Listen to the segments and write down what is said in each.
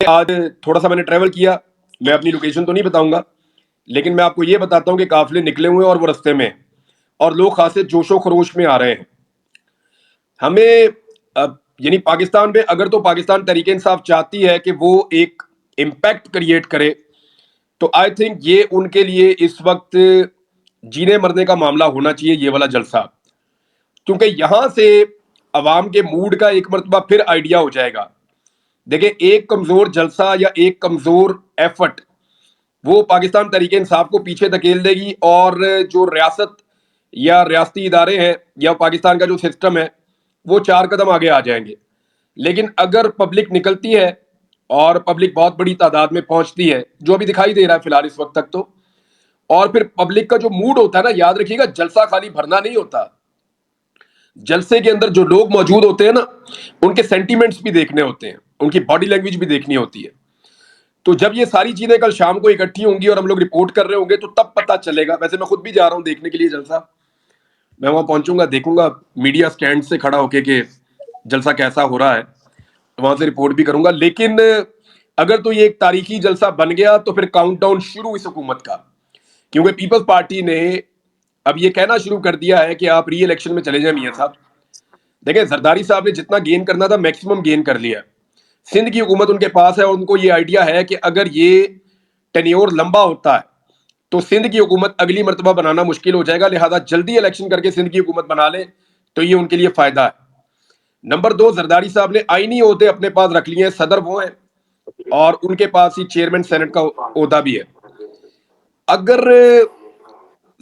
آج تھوڑا سا میں نے ٹریول کیا، میں اپنی لوکیشن تو نہیں بتاؤں گا، لیکن میں آپ کو یہ بتاتا ہوں کہ قافلے نکلے ہوئے ہیں اور وہ رستے میں ہیں، اور لوگ خاصے جوش و خروش میں آ رہے ہیں. ہمیں یعنی پاکستان میں اگر تو پاکستان تحریک انصاف چاہتی ہے کہ وہ ایک امپیکٹ کریٹ کرے، تو آئی تھنک یہ ان کے لیے اس وقت جینے مرنے کا معاملہ ہونا چاہیے، یہ والا جلسہ. کیونکہ یہاں سے عوام کے موڈ کا ایک مرتبہ پھر آئیڈیا ہو جائے گا. دیکھیں، ایک کمزور جلسہ یا ایک کمزور ایفٹ وہ پاکستان تحریک انصاف کو پیچھے دھکیل دے گی، اور جو ریاست یا ریاستی ادارے ہیں یا پاکستان کا جو سسٹم ہے وہ 4 قدم آگے آ جائیں گے. لیکن اگر پبلک نکلتی ہے اور پبلک بہت بڑی تعداد میں پہنچتی ہے، جو ابھی دکھائی دے رہا ہے فی الحال اس وقت تک، تو اور پھر پبلک کا جو موڈ ہوتا ہے نا، یاد رکھیے گا جلسہ خالی بھرنا نہیں ہوتا. جلسے کے اندر جو لوگ موجود ہوتے ہیں نا، ان کے سینٹیمنٹس بھی دیکھنے ہوتے ہیں، ان کی باڈی لینگویج بھی دیکھنی ہوتی ہے. تو جب یہ ساری چیزیں کل شام کو اکٹھی ہوں گی اور ہم لوگ رپورٹ کر رہے ہوں گے تو تب پتہ چلے گا. ویسے میں خود بھی جا رہا ہوں دیکھنے کے لیے جلسہ، میں وہاں پہنچوں گا، دیکھوں گا میڈیا سٹینڈ سے کھڑا ہو کے کہ جلسہ کیسا ہو رہا ہے، وہاں سے رپورٹ بھی کروں گا. لیکن اگر تو یہ ایک تاریخی جلسہ بن گیا تو پھر کاؤنٹ ڈاؤن شروع اس حکومت کا. کیونکہ پیپلز پارٹی نے اب یہ کہنا شروع کر دیا ہے کہ آپ ری الیکشن میں چلے جائیں میاں صاحب. دیکھیں، زرداری صاحب نے جتنا گین کرنا تھا میکسیمم گین کر لیا. سندھ کی حکومت ان کے پاس ہے اور ان کو یہ آئیڈیا ہے کہ اگر یہ ٹینیور لمبا ہوتا ہے تو سندھ کی حکومت اگلی مرتبہ بنانا مشکل ہو جائے گا، لہذا جلدی الیکشن کر کے سندھ کی حکومت بنا لے تو یہ ان کے لیے فائدہ ہے. نمبر 2، زرداری صاحب نے آئینی عہدے اپنے پاس رکھ لیے ہیں، صدر وہ ہیں اور ان کے پاس ہی چیئرمین سینٹ کا عہدہ بھی ہے. اگر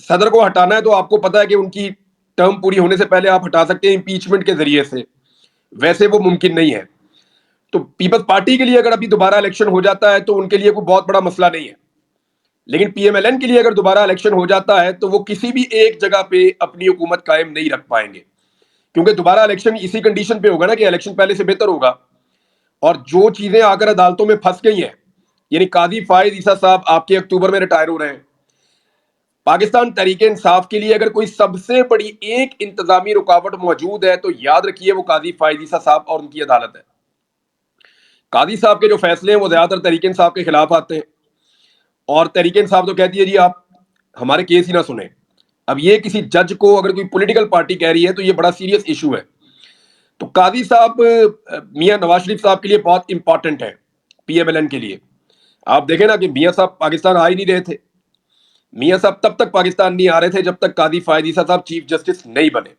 صدر کو ہٹانا ہے تو آپ کو پتا ہے کہ ان کی ٹرم پوری ہونے سے پہلے آپ ہٹا سکتے ہیں امپیچمنٹ کے ذریعے سے، ویسے وہ ممکن نہیں ہے. تو پیپلز پارٹی کے لیے اگر ابھی دوبارہ الیکشن ہو جاتا ہے تو ان کے لیے کوئی بہت بڑا مسئلہ نہیں ہے. لیکن پی ایم ایل این کے لیے اگر دوبارہ الیکشن ہو جاتا ہے تو وہ کسی بھی ایک جگہ پہ اپنی حکومت قائم نہیں رکھ پائیں گے، کیونکہ دوبارہ الیکشن اسی کنڈیشن پہ ہوگا نا کہ الیکشن پہلے سے بہتر ہوگا. اور جو چیزیں آ کر عدالتوں میں پھنس گئی ہیں، یعنی قاضی فائز عیسیٰ صاحب آپ کے اکتوبر میں ریٹائر ہو رہے ہیں. پاکستان تحریک انصاف کے لیے اگر کوئی سب سے بڑی ایک انتظامی رکاوٹ موجود ہے تو یاد رکھیے وہ قاضی فائز عیسیٰ صاحب اور ان کی عدالت ہے. قاضی صاحب کے جو فیصلے ہیں وہ زیادہ تر تحریک انصاف کے خلاف آتے ہیں، اور تحریک انصاف تو کہتی ہے جی آپ ہمارے کیس ہی نہ سنیں. اب یہ کسی جج کو اگر کوئی پولیٹیکل پارٹی کہہ رہی ہے تو یہ بڑا سیریس ایشو ہے. تو قاضی صاحب میاں نواز شریف صاحب کے لیے بہت امپورٹنٹ ہے پی ایم ایل این کے لیے. آپ دیکھیں نا کہ میاں صاحب پاکستان آ ہی نہیں رہے تھے. میاں صاحب تب تک پاکستان نہیں آ رہے تھے جب تک قاضی فائز عیسیٰ صاحب چیف جسٹس نہیں بنے.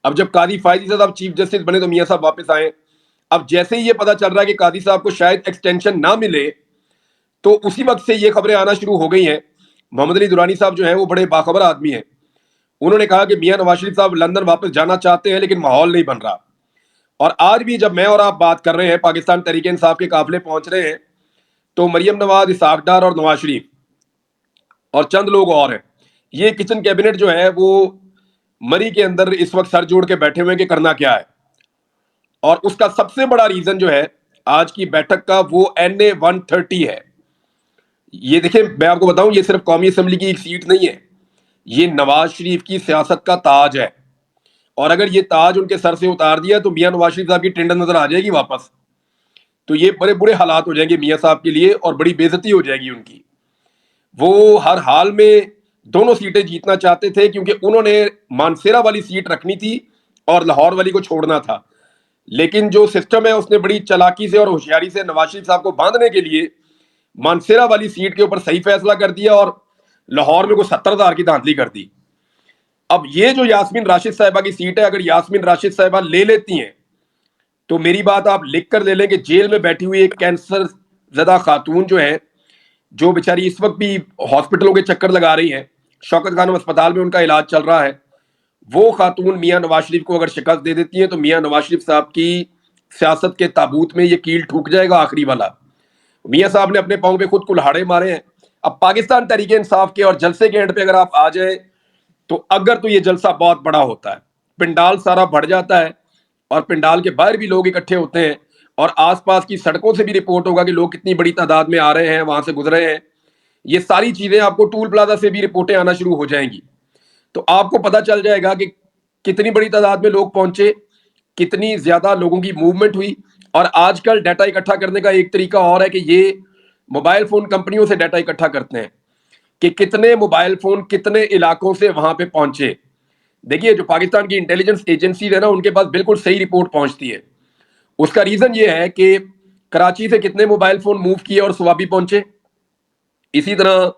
اب جب قاضی فائز عیسیٰ صاحب چیف جسٹس بنے تو میاں صاحب واپس آئے. اب جیسے ہی یہ پتا چل رہا ہے کہ قاضی صاحب کو شاید ایکسٹینشن نہ ملے تو اسی وقت سے یہ خبریں آنا شروع ہو گئی ہیں. محمد علی درانی صاحب جو ہیں وہ بڑے باخبر آدمی ہیں، انہوں نے کہا کہ میاں نواز شریف صاحب لندن واپس جانا چاہتے ہیں لیکن ماحول نہیں بن رہا. اور آج بھی جب میں اور آپ بات کر رہے ہیں پاکستان تحریک انصاف کے قافلے پہنچ رہے ہیں تو مریم نواز، اسحاق ڈار اور نواز شریف اور چند لوگ اور ہیں، یہ کچن کیبنٹ جو ہے وہ مری کے اندر اس وقت سر جوڑ کے بیٹھے ہوئے ہیں کہ کرنا کیا ہے. اور اس کا سب سے بڑا ریزن جو ہے آج کی بیٹھک کا وہ NA 130 ہے. یہ دیکھیں، میں آپ کو بتاؤں یہ صرف قومی اسمبلی کی ایک سیٹ نہیں ہے، یہ نواز شریف کی سیاست کا تاج ہے. اور اگر یہ تاج ان کے سر سے اتار دیا تو میاں نواز شریف صاحب کی ٹینڈر نظر آ جائے گی واپس. تو یہ بڑے برے حالات ہو جائیں گے میاں صاحب کے لیے اور بڑی بے عزتی ہو جائے گی ان کی. وہ ہر حال میں دونوں سیٹیں جیتنا چاہتے تھے کیونکہ انہوں نے مانسیرا والی سیٹ رکھنی تھی اور لاہور والی کو چھوڑنا تھا. لیکن جو سسٹم ہے اس نے بڑی چالاکی سے اور ہوشیاری سے نواز شریف صاحب کو باندھنے کے لیے مانسیرا والی سیٹ کے اوپر صحیح فیصلہ کر دیا اور لاہور میں کوئی 70,000 کی دھاندلی کر دی. اب یہ جو یاسمین راشد صاحبہ کی سیٹ ہے، اگر یاسمین راشد صاحبہ لے لیتی ہیں تو میری بات آپ لکھ کر لے لیں کہ جیل میں بیٹھی ہوئی ایک کینسر زدہ خاتون جو ہے، جو بیچاری اس وقت بھی ہاسپٹلوں کے چکر لگا رہی ہیں، شوکت خانم اسپتال میں ان کا علاج چل رہا ہے، وہ خاتون میاں نواز شریف کو اگر شکست دے دیتی ہیں تو میاں نواز شریف صاحب کی سیاست کے تابوت میں یہ کیل ٹھوک جائے گا آخری والا. میاں صاحب نے اپنے پاؤں پہ خود کلہاڑے مارے ہیں. اب پاکستان تحریک انصاف کے اور جلسے کے اینڈ پہ اگر آپ آ جائیں تو اگر تو یہ جلسہ بہت بڑا ہوتا ہے، پنڈال سارا بڑھ جاتا ہے اور پنڈال کے باہر بھی لوگ اکٹھے ہوتے ہیں اور آس پاس کی سڑکوں سے بھی رپورٹ ہوگا کہ لوگ کتنی بڑی تعداد میں آ رہے ہیں، وہاں سے گزرے ہیں، یہ ساری چیزیں آپ کو ٹول پلازا سے بھی رپورٹیں آنا شروع ہو جائیں گی. تو آپ کو پتہ چل جائے گا کہ کتنی بڑی تعداد میں لوگ پہنچے، کتنی زیادہ لوگوں کی موومنٹ ہوئی اور آج کل ڈیٹا اکٹھا کرنے کا ایک طریقہ اور ہے کہ یہ موبائل فون کمپنیوں سے ڈیٹا اکٹھا کرتے ہیں کہ کتنے موبائل فون کتنے علاقوں سے وہاں پہ پہنچے. دیکھیے جو پاکستان کی انٹیلیجنس ایجنسیز ہے نا, ان کے پاس بالکل صحیح رپورٹ پہنچتی ہے. اس کا ریزن یہ ہے کہ کراچی سے کتنے موبائل فون موو کیے اور سوابی پہنچے, اسی طرح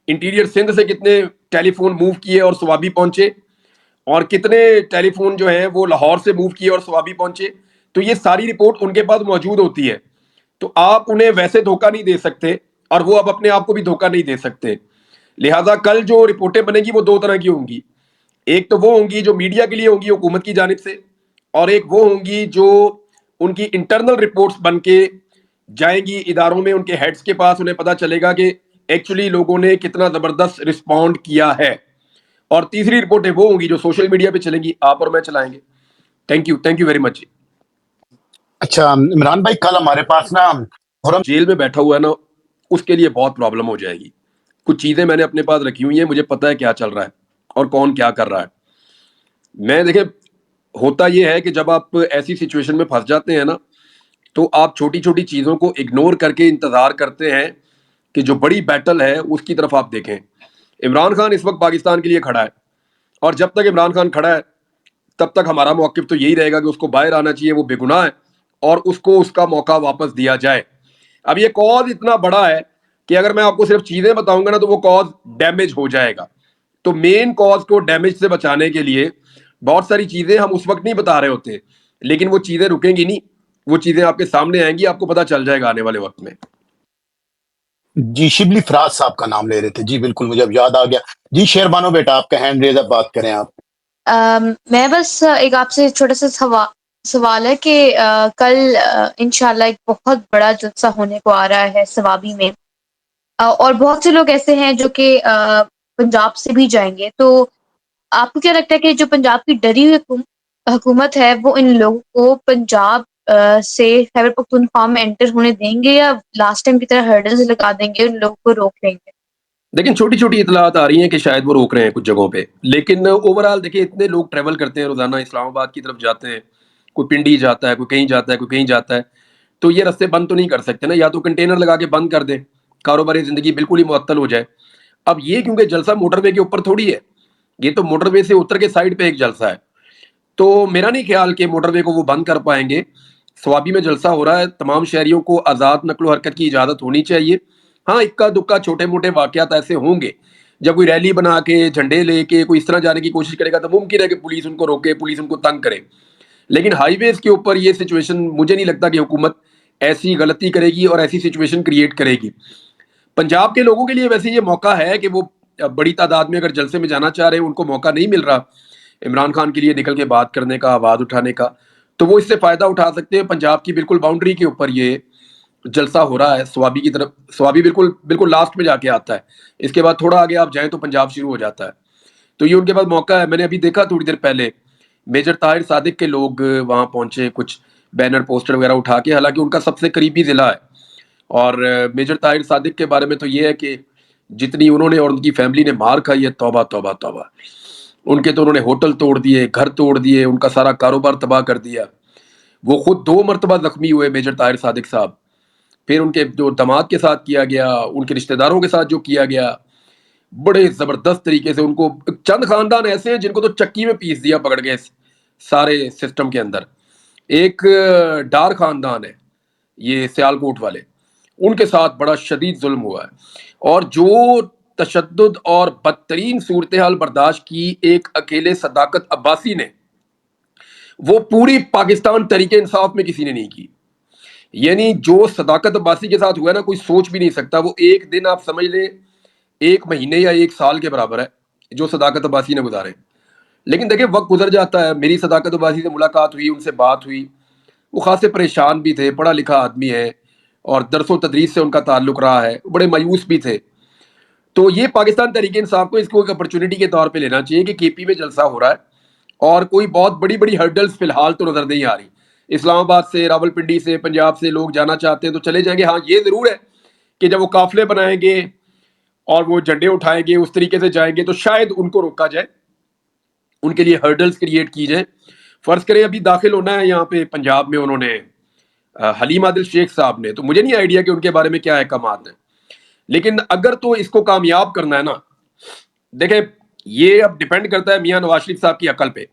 انٹیریئر سندھ سے کتنے ٹیلی فون موو کیے اور سوابی پہنچے, اور کتنے ٹیلی فون جو ہیں وہ لاہور سے موو کیے اور سوابی پہنچے. تو یہ ساری رپورٹ ان کے پاس موجود ہوتی ہے. تو آپ انہیں ویسے دھوکہ نہیں دے سکتے اور وہ اب اپنے آپ کو بھی دھوکہ نہیں دے سکتے. لہٰذا کل جو رپورٹیں بنے گی وہ دو طرح کی ہوں گی. ایک تو وہ ہوں گی جو میڈیا کے لیے ہوں گی حکومت کی جانب سے, اور ایک وہ ہوں گی جو ان کی انٹرنل رپورٹس بن کے جائیں گی اداروں میں ان کے ہیڈز کے پاس. انہیں پتا چلے گا کہ ایکچولی لوگوں نے کتنا زبردست رسپونڈ کیا ہے. اور تیسری رپورٹیں وہ ہوں گی جو سوشل میڈیا پہ چلیں گی, آپ اور میں چلائیں گے. Thank you very much. اچھا عمران بھائی, کل ہمارے پاس نا جیل میں بیٹھا ہوا ہے نا, اس کے لیے بہت پرابلم ہو جائے گی. کچھ چیزیں میں نے اپنے پاس رکھی ہوئی ہیں, مجھے پتا ہے کیا چل رہا ہے اور کون کیا کر رہا ہے. میں دیکھیں, ہوتا یہ ہے کہ جب آپ ایسی سچویشن میں پھنس جاتے ہیں نا, تو آپ چھوٹی چھوٹی چیزوں کو اگنور کر کے انتظار کرتے ہیں کہ جو بڑی بیٹل ہے اس کی طرف آپ دیکھیں. عمران خان اس وقت پاکستان کے لیے کھڑا ہے, اور جب تک عمران خان کھڑا ہے تب تک ہمارا موقف تو یہی رہے گا کہ اس کو باہر آنا چاہیے, وہ بے گناہ ہے, اور اس کو اس کا موقع واپس دیا جائے. اب یہ کاز اتنا بڑا ہے کہ اگر میں آپ کو صرف چیزیں بتاؤں گا نا تو وہ کاز ڈیمیج ہو جائے گا. تو مین کاز کو ڈیمیج سے بچانے کے لیے بہت ساری چیزیں ہم اس وقت نہیں بتا رہے ہوتے, لیکن وہ چیزیں رکیں گی نہیں, وہ چیزیں آپ کے سامنے آئیں گی, آپ کو پتا چل جائے گا آنے والے وقت میں. جی شبلی فراز صاحب کا نام لے رہے تھے. جی بالکل, مجھے اب یاد آ گیا. جی شیر بانو بیٹا, آپ کا ہینڈ ریز, اب بات کریں آپ. میں بس ایک آپ سے چھوٹا سا سوال ہے کہ کل انشاءاللہ ایک بہت بڑا جلسہ ہونے کو آ رہا ہے سوابی میں, اور بہت سے لوگ ایسے ہیں جو کہ پنجاب سے بھی جائیں گے. تو آپ کو کیا لگتا ہے کہ جو پنجاب کی ڈری ہوئی حکومت ہے وہ ان لوگوں کو پنجاب سے خیبر پختونخوا میں انٹر ہونے دیں گے, یا لاسٹ ٹائم کی طرح ہرڈلز لگا دیں گے, ان لوگوں کو روک لیں گے؟ لیکن چھوٹی چھوٹی اطلاعات آ رہی ہیں کہ شاید وہ روک رہے ہیں کچھ جگہوں پہ, لیکن اوور آل دیکھیں اتنے لوگ ٹریول کرتے ہیں روزانہ, اسلام آباد کی طرف جاتے ہیں, کوئی پنڈی جاتا ہے, کوئی کہیں جاتا ہے, کوئی کہیں جاتا ہے. تو یہ رستے بند تو نہیں کر سکتے نا, یا تو کنٹینر لگا کے بند کر دیں, کاروباری زندگی بالکل ہی معطل ہو جائے. اب یہ کیونکہ جلسہ موٹر وے کے اوپر تھوڑی ہے, یہ تو موٹر وے سے اتر کے سائڈ پہ ایک جلسہ ہے. تو میرا نہیں خیال کہ موٹر وے کو وہ بند کر پائیں گے. سوابی میں جلسہ ہو رہا ہے, تمام شہریوں کو آزاد نقل و حرکت کی اجازت ہونی چاہیے. ہاں اکا دکا چھوٹے موٹے واقعات ایسے ہوں گے, جب کوئی ریلی بنا کے جھنڈے لے کے کوئی اس طرح جانے کی کوشش کرے گا تو ممکن ہے کہ پولیس ان کو روکے, پولیس ان کو تنگ کرے. لیکن ہائی ویز کے اوپر یہ سچویشن مجھے نہیں لگتا کہ حکومت ایسی غلطی کرے گی اور ایسی سچویشن کریٹ کرے گی. پنجاب کے لوگوں کے لیے ویسے یہ موقع ہے کہ وہ بڑی تعداد میں اگر جلسے میں جانا چاہ رہے ہیں, ان کو موقع نہیں مل رہا عمران خان کے لیے نکل کے بات کرنے کا, آواز اٹھانے کا, تو وہ اس سے فائدہ اٹھا سکتے ہیں. پنجاب کی بالکل باؤنڈری کے اوپر یہ جلسہ ہو رہا ہے سوابی کی طرف. سوابی بالکل بالکل لاسٹ میں جا کے آتا ہے, اس کے بعد تھوڑا آگے آپ جائیں تو پنجاب شروع ہو جاتا ہے. تو یہ ان کے پاس موقع ہے. میں نے ابھی دیکھا تھوڑی دیر پہلے میجر طاہر صادق کے لوگ وہاں پہنچے, کچھ بینر پوسٹر وغیرہ اٹھا کے, حالانکہ ان کا سب سے قریبی ضلع ہے. اور میجر طاہر صادق کے بارے میں تو یہ ہے کہ جتنی انہوں نے اور ان کی فیملی نے مار کھائی ہے, توبہ توبہ توبہ. ان کے تو انہوں نے ہوٹل توڑ دیے, گھر توڑ دیے, ان کا سارا کاروبار تباہ کر دیا. وہ خود 2 مرتبہ زخمی ہوئے میجر طاہر صادق صاحب. پھر ان کے جو داماد کے ساتھ کیا گیا, ان کے رشتہ داروں کے ساتھ جو کیا گیا, بڑے زبردست طریقے سے ان کو. چند خاندان ایسے ہیں جن کو تو چکی میں پیس دیا پکڑ کے سارے سسٹم کے اندر. ایک ڈار خاندان ہے یہ سیالکوٹ والے, ان کے ساتھ بڑا شدید ظلم ہوا ہے. اور جو تشدد اور بدترین صورتحال برداشت کی ایک اکیلے صداقت عباسی نے, وہ پوری پاکستان تحریک انصاف میں کسی نے نہیں کی. یعنی جو صداقت عباسی کے ساتھ ہوا ہے نا, کوئی سوچ بھی نہیں سکتا. وہ ایک دن آپ سمجھ لیں 1 مہینے یا 1 سال کے برابر ہے جو صداقت عباسی نے گزارے. لیکن دیکھیں وقت گزر جاتا ہے. میری صداقت عباسی سے ملاقات ہوئی, ان سے بات ہوئی, وہ خاصے پریشان بھی تھے, پڑھا لکھا آدمی ہے, اور درس و تدریس سے ان کا تعلق رہا ہے, بڑے مایوس بھی تھے. تو یہ پاکستان تحریک انصاف کو اس کو ایک اپرچونٹی کے طور پہ لینا چاہیے کہ کے پی میں جلسہ ہو رہا ہے, اور کوئی بہت بڑی بڑی ہرڈلز فی الحال تو نظر نہیں آ رہی. اسلام آباد سے, راول پنڈی سے, پنجاب سے لوگ جانا چاہتے ہیں تو چلے جائیں گے. ہاں یہ ضرور ہے کہ جب وہ قافلے بنائیں گے اور وہ جھنڈے اٹھائیں گے, اس طریقے سے جائیں گے, تو شاید ان کو روکا جائے, ان کے لیے ہرڈلز کریٹ کی جائے. فرض کریں ابھی داخل ہونا ہے یہاں پہ پنجاب میں, انہوں نے حلیم عادل شیخ صاحب نے. تو مجھے نہیں آئیڈیا کہ ان کے بارے میں کیا احکامات ہیں, لیکن اگر تو اس کو کامیاب کرنا ہے نا, دیکھیں یہ اب ڈیپینڈ کرتا ہے میاں نواز شریف صاحب کی عقل پہ.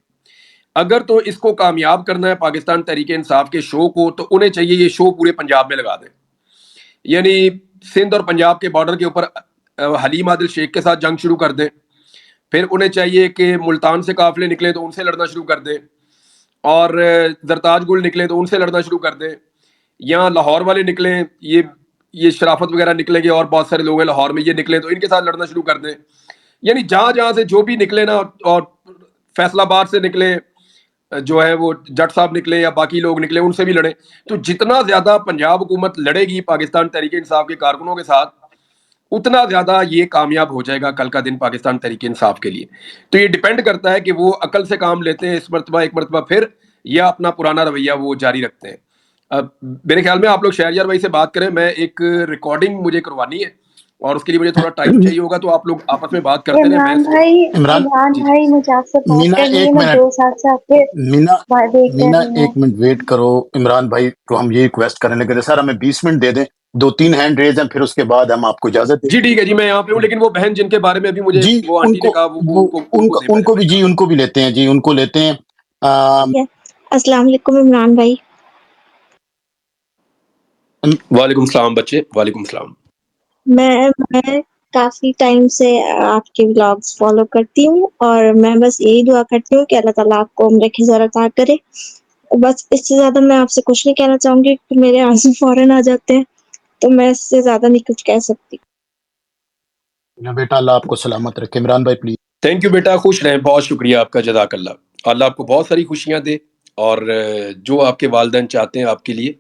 اگر تو اس کو کامیاب کرنا ہے پاکستان تحریک انصاف کے شو کو, تو انہیں چاہیے یہ شو پورے پنجاب میں لگا دیں. یعنی سندھ اور پنجاب کے بارڈر کے اوپر حلیم عادل شیخ کے ساتھ جنگ شروع کر دیں. پھر انہیں چاہیے کہ ملتان سے قافلے نکلیں تو ان سے لڑنا شروع کر دیں, اور زرتاج گل نکلیں تو ان سے لڑنا شروع کر دیں, یا لاہور والے نکلیں, یہ شرافت وغیرہ نکلیں گے اور بہت سارے لوگ ہیں لاہور میں, یہ نکلیں تو ان کے ساتھ لڑنا شروع کر دیں. یعنی جہاں جہاں سے جو بھی نکلے نا, اور فیصل آباد سے نکلے جو ہے وہ جٹ صاحب نکلے یا باقی لوگ نکلے, ان سے بھی لڑیں. تو جتنا زیادہ پنجاب حکومت لڑے گی پاکستان تحریک انصاف کے کارکنوں کے ساتھ, اتنا زیادہ یہ کامیاب ہو جائے گا کل کا دن پاکستان تحریک انصاف کے لیے. تو یہ ڈیپینڈ کرتا ہے کہ وہ عقل سے کام لیتے ہیں اس مرتبہ, ایک مرتبہ پھر, یا اپنا پرانا رویہ وہ جاری رکھتے ہیں. اب میرے خیال میں آپ لوگ شہریار بھائی سے بات کریں, میں ایک ریکارڈنگ مجھے کروانی ہے اور اس کے لیے مجھے تھوڑا ٹائم چاہیے ہوگا, تو آپ لوگ آپس میں بات کرتے رہیں. عمران جی جی مجھے آپ سے بات مینا کرنی ہے, ایک میں منٹ 2 سال سے آپ کے مینا دیکھ مینا رہی ہوں. ایک منٹ ویٹ کرو. عمران بھائی کو ہم یہ ریکویسٹ کرنے لگے تھے, سر ہمیں 20 منٹ دے دیں, 2-3 ہینڈ ریز ہیں, پھر اس کے بعد ہم آپ کو اجازت دیں. جی ٹھیک ہے جی, میں یہاں پہ ہوں, لیکن وہ بہن جن کے بارے میں ابھی مجھے جی وہ ان آنٹی نے کو کہا وہ ان کو دے بھی پہلے. ان کو بھی لیتے ہیں, جی ان کو لیتے ہیں. السلام علیکم عمران بھائی. وعلیکم السلام بچے, وعلیکم السلام. میں کافی ٹائم سے آپ کے ولاگز فالو کرتی ہوں, اور میں بس یہی دعا کرتی ہوں کہ اللہ تعالیٰ آپ کو عمر کی عطا کرے. بس اس سے زیادہ میں آپ سے کچھ نہیں کہنا چاہوں گی, کہ میرے آنسو فوراً آ جاتے ہیں, تو میں اس سے زیادہ نہیں کچھ کہہ سکتی. بیٹا اللہ آپ کو سلامت رکھے. عمران بھائی پلیز. تھینک یو بیٹا, خوش رہیں, بہت شکریہ آپ کا, جزاک اللہ. اللہ آپ کو بہت ساری خوشیاں دے, اور جو آپ کے والدین چاہتے ہیں آپ کے لیے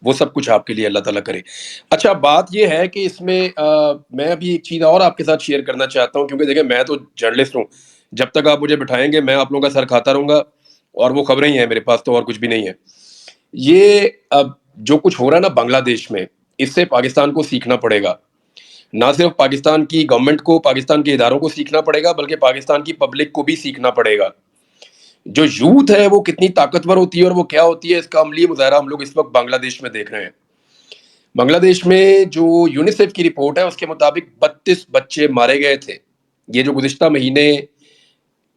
وہ سب کچھ آپ کے لیے اللہ تعالیٰ کرے. اچھا بات یہ ہے کہ اس میں میں ابھی ایک چیز اور آپ کے ساتھ شیئر کرنا چاہتا ہوں, کیونکہ دیکھیں میں تو جرنلسٹ ہوں, جب تک آپ مجھے بٹھائیں گے میں آپ لوگوں کا سر کھاتا رہوں گا, اور وہ خبریں ہی ہیں میرے پاس, تو اور کچھ بھی نہیں ہے. یہ اب جو کچھ ہو رہا ہے نا بنگلہ دیش میں, اس سے پاکستان کو سیکھنا پڑے گا. نہ صرف پاکستان کی گورنمنٹ کو, پاکستان کے اداروں کو سیکھنا پڑے گا, بلکہ پاکستان کی پبلک کو بھی سیکھنا پڑے گا. جو یوتھ ہے وہ کتنی طاقتور ہوتی ہے اور وہ کیا ہوتی ہے, اس کا عملی مظاہرہ ہم لوگ اس وقت بنگلہ دیش میں دیکھ رہے ہیں. بنگلہ دیش میں جو یونیسیف کی رپورٹ ہے اس کے مطابق 32 بچے مارے گئے تھے. یہ جو گزشتہ مہینے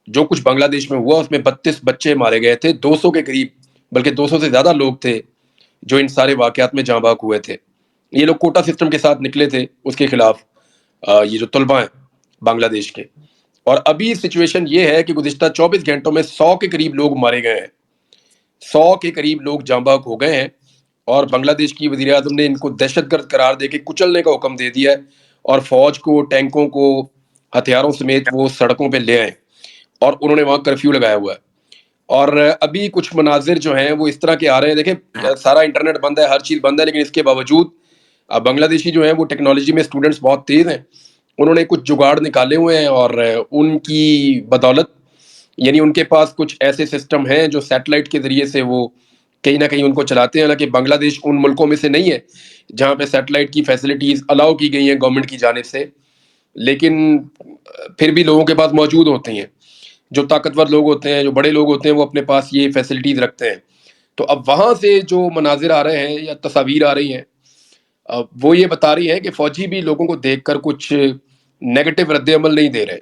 جو کچھ بنگلہ دیش میں ہوا, اس میں 32 بچے مارے گئے تھے, 200 کے قریب, بلکہ 200 سے زیادہ لوگ تھے جو ان سارے واقعات میں جاں بحق ہوئے تھے. یہ لوگ کوٹا سسٹم کے ساتھ نکلے تھے اس کے خلاف, یہ جو طلباء ہیں بنگلہ دیش کے. اور ابھی سچویشن یہ ہے کہ گزشتہ 24 گھنٹوں میں 100 کے قریب لوگ مارے گئے ہیں, 100 کے قریب لوگ جاں بحق ہو گئے ہیں, اور بنگلہ دیش کی وزیر اعظم نے ان کو دہشت گرد قرار دے کے کچلنے کا حکم دے دیا ہے, اور فوج کو, ٹینکوں کو, ہتھیاروں سمیت وہ سڑکوں پہ لے آئے, اور انہوں نے وہاں کرفیو لگایا ہوا ہے. اور ابھی کچھ مناظر جو ہیں وہ اس طرح کے آ رہے ہیں, دیکھیں سارا انٹرنیٹ بند ہے, ہر چیز بند ہے, لیکن اس کے باوجود بنگلہ دیشی جو ہیں وہ ٹیکنالوجی میں اسٹوڈنٹس بہت تیز ہیں, انہوں نے کچھ جگاڑ نکالے ہوئے ہیں, اور ان کی بدولت, یعنی ان کے پاس کچھ ایسے سسٹم ہیں جو سیٹلائٹ کے ذریعے سے وہ کہیں نہ کہیں ان کو چلاتے ہیں. حالانکہ بنگلہ دیش ان ملکوں میں سے نہیں ہے جہاں پہ سیٹلائٹ کی فیسلٹیز الاؤ کی گئی ہیں گورنمنٹ کی جانب سے, لیکن پھر بھی لوگوں کے پاس موجود ہوتی ہیں. جو طاقتور لوگ ہوتے ہیں, جو بڑے لوگ ہوتے ہیں, وہ اپنے پاس یہ فیسلٹیز رکھتے ہیں. تو اب وہاں سے جو مناظر آ رہے ہیں یا تصاویر آ رہی ہیں, وہ یہ بتا رہی ہیں کہ فوجی بھی لوگوں کو دیکھ کر کچھ نیگیٹو رد عمل نہیں دے رہے.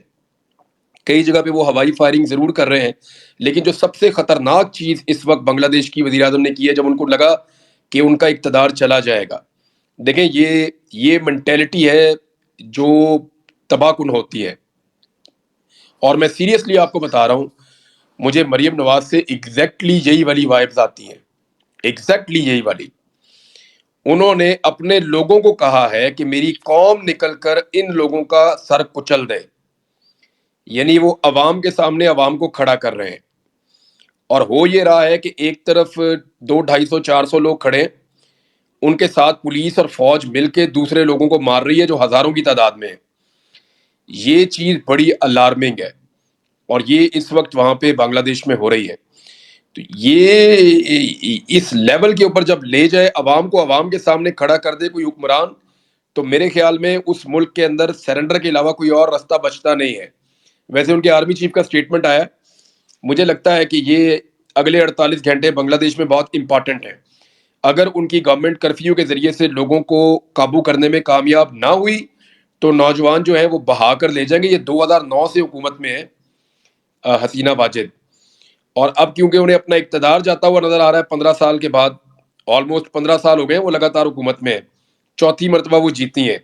کئی جگہ پہ وہ ہوائی فائرنگ ضرور کر رہے ہیں, لیکن جو سب سے خطرناک چیز اس وقت بنگلہ دیش کی وزیر اعظم نے کی ہے, جب ان کو لگا کہ ان کا اقتدار چلا جائے گا, دیکھیں یہ مینٹیلٹی ہے جو تباہ کن ہوتی ہے. اور میں سیریسلی آپ کو بتا رہا ہوں, مجھے مریم نواز سے ایگزیکٹلی یہی والی وائبز آتی ہیں, ایگزیکٹلی یہی والی. انہوں نے اپنے لوگوں کو کہا ہے کہ میری قوم نکل کر ان لوگوں کا سر کچل دے, یعنی وہ عوام کے سامنے عوام کو کھڑا کر رہے ہیں. اور ہو یہ رہا ہے کہ ایک طرف 200-250-400 لوگ کھڑے, ان کے ساتھ پولیس اور فوج مل کے دوسرے لوگوں کو مار رہی ہے جو ہزاروں کی تعداد میں ہے. یہ چیز بڑی الارمنگ ہے, اور یہ اس وقت وہاں پہ بنگلہ دیش میں ہو رہی ہے. تو یہ اس لیول کے اوپر جب لے جائے, عوام کو عوام کے سامنے کھڑا کر دے کوئی حکمران, تو میرے خیال میں اس ملک کے اندر سرنڈر کے علاوہ کوئی اور راستہ بچتا نہیں ہے. ویسے ان کے آرمی چیف کا سٹیٹمنٹ آیا, مجھے لگتا ہے کہ یہ اگلے 48 گھنٹے بنگلہ دیش میں بہت امپورٹنٹ ہیں. اگر ان کی گورنمنٹ کرفیو کے ذریعے سے لوگوں کو قابو کرنے میں کامیاب نہ ہوئی تو نوجوان جو ہے وہ بہا کر لے جائیں گے. یہ 2009 سے حکومت میں ہے حسینہ واجد, اور اب کیونکہ انہیں اپنا اقتدار جاتا ہوا نظر آ رہا ہے 15 سال کے بعد, آلموسٹ 15 سال ہو گئے وہ لگاتار حکومت میں ہے, چوتھی مرتبہ وہ جیتی ہیں.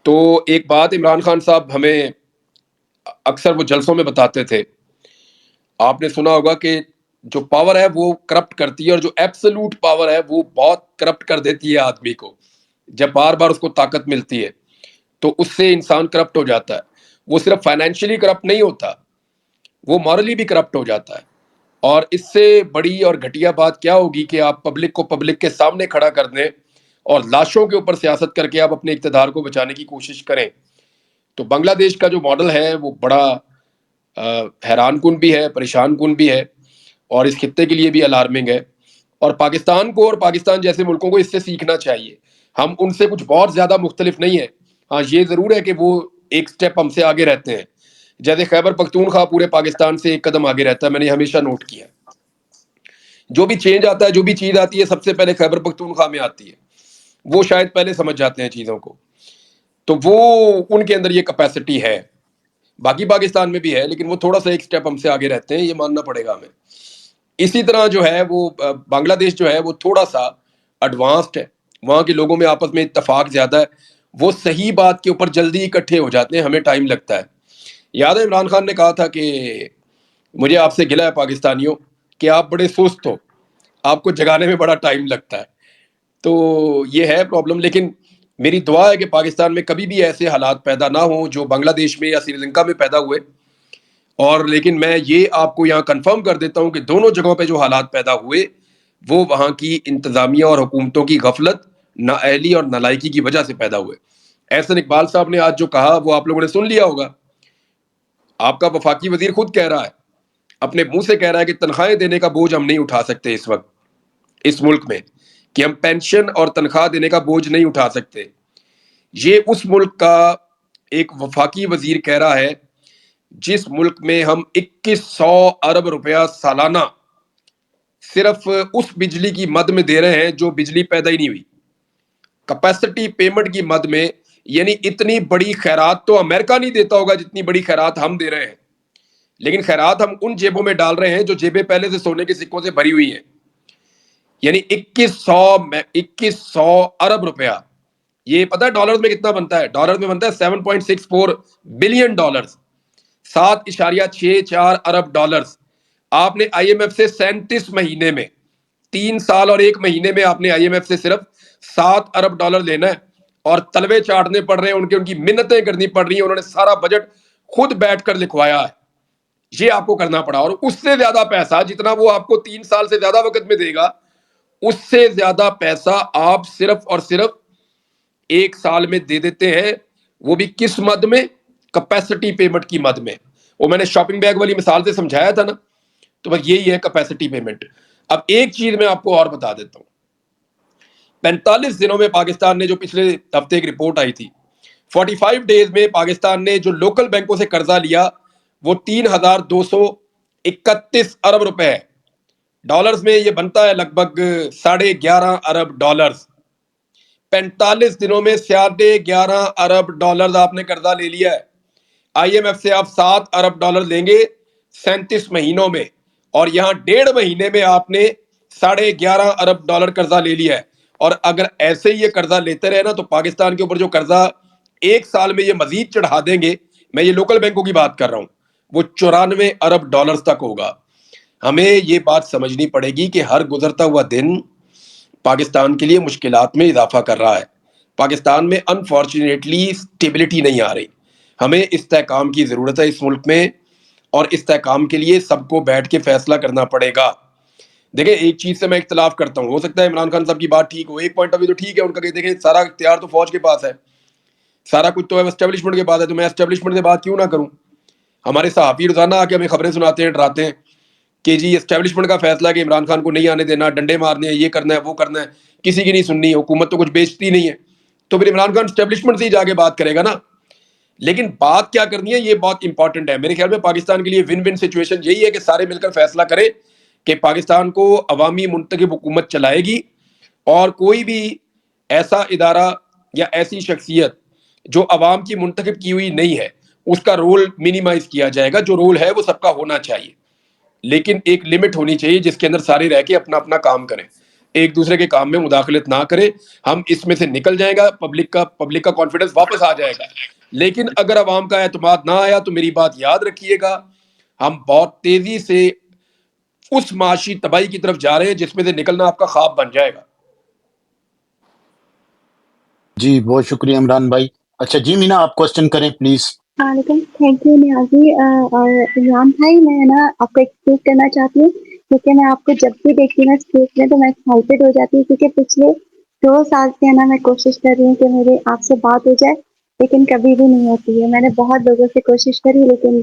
تو ایک بات عمران خان صاحب ہمیں اکثر وہ جلسوں میں بتاتے تھے, آپ نے سنا ہوگا کہ جو پاور ہے وہ کرپٹ کرتی ہے, اور جو ایبسلوٹ پاور ہے وہ بہت کرپٹ کر دیتی ہے آدمی کو. جب بار بار اس کو طاقت ملتی ہے تو اس سے انسان کرپٹ ہو جاتا ہے. وہ صرف فائنینشلی کرپٹ نہیں ہوتا, وہ مورلی بھی کرپٹ ہو جاتا ہے. اور اس سے بڑی اور گھٹیا بات کیا ہوگی کہ آپ پبلک کو پبلک کے سامنے کھڑا کر دیں اور لاشوں کے اوپر سیاست کر کے آپ اپنے اقتدار کو بچانے کی کوشش کریں. تو بنگلہ دیش کا جو ماڈل ہے وہ بڑا حیران کن بھی ہے, پریشان کن بھی ہے, اور اس خطے کے لیے بھی الارمنگ ہے. اور پاکستان کو اور پاکستان جیسے ملکوں کو اس سے سیکھنا چاہیے. ہم ان سے کچھ بہت زیادہ مختلف نہیں ہیں. ہاں یہ ضرور ہے کہ وہ ایک سٹیپ ہم سے آگے رہتے ہیں, جیسے خیبر پختونخوا پورے پاکستان سے ایک قدم آگے رہتا ہے. میں نے ہمیشہ نوٹ کیا, جو بھی چینج آتا ہے, جو بھی چیز آتی ہے, سب سے پہلے خیبر پختونخوا میں آتی ہے. وہ شاید پہلے سمجھ جاتے ہیں چیزوں کو, تو وہ ان کے اندر یہ کیپیسٹی ہے. باقی پاکستان میں بھی ہے, لیکن وہ تھوڑا سا ایک سٹیپ ہم سے آگے رہتے ہیں, یہ ماننا پڑے گا ہمیں. اسی طرح جو ہے وہ بنگلہ دیش جو ہے وہ تھوڑا سا ایڈوانسڈ ہے, وہاں کے لوگوں میں آپس میں اتفاق زیادہ ہے, وہ صحیح بات کے اوپر جلدی اکٹھے ہو جاتے ہیں, ہمیں ٹائم لگتا ہے. یاد ہے عمران خان نے کہا تھا کہ مجھے آپ سے گلہ ہے پاکستانیوں کہ آپ بڑے سست ہو, آپ کو جگانے میں بڑا ٹائم لگتا ہے. تو یہ ہے پرابلم, لیکن میری دعا ہے کہ پاکستان میں کبھی بھی ایسے حالات پیدا نہ ہوں جو بنگلہ دیش میں یا سری لنکا میں پیدا ہوئے. اور لیکن میں یہ آپ کو یہاں کنفرم کر دیتا ہوں کہ دونوں جگہوں پہ جو حالات پیدا ہوئے وہ وہاں کی انتظامیہ اور حکومتوں کی غفلت, نااہلی اور نالائکی کی وجہ سے پیدا ہوئے. احسن اقبال صاحب نے آج جو کہا وہ آپ لوگوں نے سن لیا ہوگا. آپ کا وفاقی وزیر خود کہہ رہا ہے, اپنے منہ سے کہہ رہا ہے کہ تنخواہیں دینے کا بوجھ ہم نہیں اٹھا سکتے اس وقت اس ملک میں, کہ ہم پینشن اور تنخواہ دینے کا بوجھ نہیں اٹھا سکتے. یہ اس ملک کا ایک وفاقی وزیر کہہ رہا ہے جس ملک میں ہم 2100 ارب روپیہ سالانہ صرف اس بجلی کی مد میں دے رہے ہیں جو بجلی پیدا ہی نہیں ہوئی, کیپیسٹی پیمنٹ کی مد میں. یعنی اتنی بڑی خیرات تو امریکہ نہیں دیتا ہوگا جتنی بڑی خیرات ہم دے رہے ہیں, لیکن خیرات ہم ان جیبوں میں ڈال رہے ہیں جو جیبیں پہلے سے سونے کے سکوں سے بھری ہوئی ہیں. یعنی 2100 ارب روپیہ, یہ پتہ ہے ڈالر میں کتنا بنتا ہے؟ ڈالر میں بنتا ہے 7.64 بلین ڈالرز, 7.64 ارب ڈالرز. آپ نے آئی ایم ایف سے 37 مہینے میں, 3 سال اور 1 مہینے میں آپ نے آئی ایم ایف سے صرف 7 ارب ڈالر لینا ہے, اور تلوے چاٹنے پڑ رہے ہیں, ان کی منتیں کرنی پڑ رہی ہیں. انہوں نے سارا بجٹ خود بیٹھ کر لکھوایا ہے, یہ آپ کو کرنا پڑا. اور اس سے زیادہ پیسہ جتنا وہ آپ کو 3 سال سے زیادہ وقت میں دے گا, اس سے زیادہ پیسہ آپ صرف اور صرف 1 سال میں دے دیتے ہیں. وہ بھی کس مد میں؟ کیپیسٹی پیمنٹ کی مد میں. وہ میں نے شاپنگ بیگ والی مثال سے سمجھایا تھا نا, تو بس یہی ہے کیپیسٹی پیمنٹ. اب ایک چیز میں آپ کو اور بتا دیتا ہوں, 45 دنوں میں پاکستان نے, جو پچھلے ہفتے ایک رپورٹ آئی تھی, 45 ڈیز میں پاکستان نے جو لوکل بینکوں سے قرضہ لیا وہ 3231 ارب روپے ہے. ڈالرز میں یہ بنتا ہے لگ بھگ 11.5 ارب ڈالرز. 45 دنوں میں 11.5 ارب ڈالرز آپ نے قرضہ لے لیا ہے. آئی ایم ایف سے آپ 7 ارب ڈالر لیں گے 37 مہینوں میں, اور یہاں 1.5 مہینے میں آپ نے 11.5 ارب ڈالر قرضہ لے لیا ہے. اور اگر ایسے ہی یہ قرضہ لیتے رہے نا تو پاکستان کے اوپر جو قرضہ 1 سال میں یہ مزید چڑھا دیں گے, میں یہ لوکل بینکوں کی بات کر رہا ہوں, وہ 94 ارب ڈالرز تک ہوگا. ہمیں یہ بات سمجھنی پڑے گی کہ ہر گزرتا ہوا دن پاکستان کے لیے مشکلات میں اضافہ کر رہا ہے. پاکستان میں انفارچونیٹلی اسٹیبلٹی نہیں آ رہی. ہمیں استحکام کی ضرورت ہے اس ملک میں, اور استحکام کے لیے سب کو بیٹھ کے فیصلہ کرنا پڑے گا. دیکھیں ایک چیز سے میں اختلاف کرتا ہوں, ہو سکتا ہے عمران خان صاحب کی بات ٹھیک ہو, ایک پوائنٹ آف ویو تو ٹھیک ہے ان کا کہ دیکھیں سارا اختیار تو فوج کے پاس ہے, سارا کچھ تو اسٹیبلشمنٹ کے پاس ہے, تو میں اسٹیبلشمنٹ سے بات کیوں نہ کروں. ہمارے صحافی روزانہ آ کے ہمیں خبریں سناتے ہیں, ڈراتے ہیں کہ جی اسٹیبلشمنٹ کا فیصلہ ہے کہ عمران خان کو نہیں آنے دینا, ڈنڈے مارنے ہیں, یہ کرنا ہے وہ کرنا ہے, کسی کی نہیں سننی, حکومت تو کچھ بیچتی نہیں ہے. تو پھر عمران خان اسٹیبلشمنٹ سے ہی جا کے بات کرے گا نا. لیکن بات کیا کرنی ہے یہ بہت امپورٹنٹ ہے. میرے خیال میں پاکستان کے لیے ون ون سچویشن یہی ہے کہ سارے مل کر فیصلہ کریں کہ پاکستان کو عوامی منتخب حکومت چلائے گی, اور کوئی بھی ایسا ادارہ یا ایسی شخصیت جو عوام کی منتخب کی ہوئی نہیں ہے اس کا رول منیمائز کیا جائے گا. جو رول ہے وہ سب کا ہونا چاہیے, لیکن ایک لمٹ ہونی چاہیے جس کے اندر سارے رہ کے اپنا اپنا کام کریں, ایک دوسرے کے کام میں مداخلت نہ کریں. ہم اس میں سے نکل جائے گا, پبلک کا کانفیڈنس واپس آ جائے گا. لیکن اگر عوام کا اعتماد نہ آیا تو میری بات یاد رکھیے گا, ہم بہت تیزی سے اس معاشی تباہی کی طرف جا رہے ہیں جس میں سے نکلنا آپ کا خواب بن جائے گا. جی بہت شکریہ عمران بھائی. اچھا جی مینا آپ کوشچن کریں پلیز. وعلیکم, تھینک یو نیازی. اور عمران بھائی میں نا آپ کو ایکسپیکٹ کرنا چاہتی ہوں, کیونکہ میں آپ کو جب بھی دیکھتی ہوں نا اسٹیج میں تو میں ایکسائٹیڈ ہو جاتی ہوں, کیونکہ پچھلے 2 سال سے ہے نا میں کوشش کر رہی ہوں کہ میرے آپ سے بات ہو جائے, لیکن کبھی بھی نہیں ہوتی ہے. میں نے بہت لوگوں سے کوشش کری لیکن